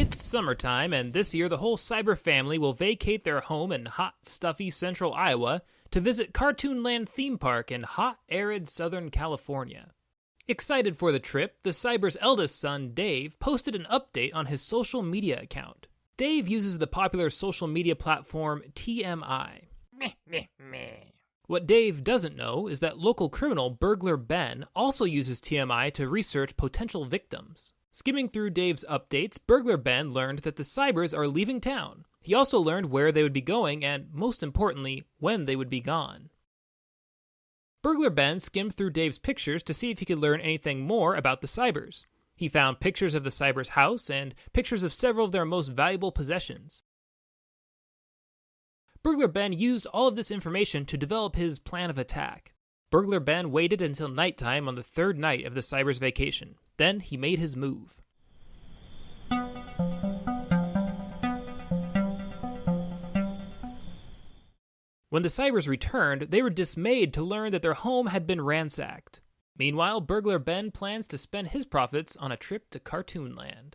It's summertime, and this year the whole Cyber family will vacate their home in hot, stuffy central Iowa to visit Cartoonland Theme Park in hot, arid Southern California. Excited for the trip, the Cyber's eldest son, Dave, posted an update on his social media account. Dave uses the popular social media platform TMI. What Dave doesn't know is that local criminal Burglar Ben also uses TMI to research potential victims. Skimming through Dave's updates, Burglar Ben learned that the Cybers are leaving town. He also learned where they would be going and, most importantly, when they would be gone. Burglar Ben skimmed through Dave's pictures to see if he could learn anything more about the Cybers. He found pictures of the Cybers' house and pictures of several of their most valuable possessions. Burglar Ben used all of this information to develop his plan of attack. Burglar Ben waited until nighttime on the third night of the Cybers' vacation. Then he made his move. When the Cybers returned, they were dismayed to learn that their home had been ransacked. Meanwhile, Burglar Ben plans to spend his profits on a trip to Cartoonland.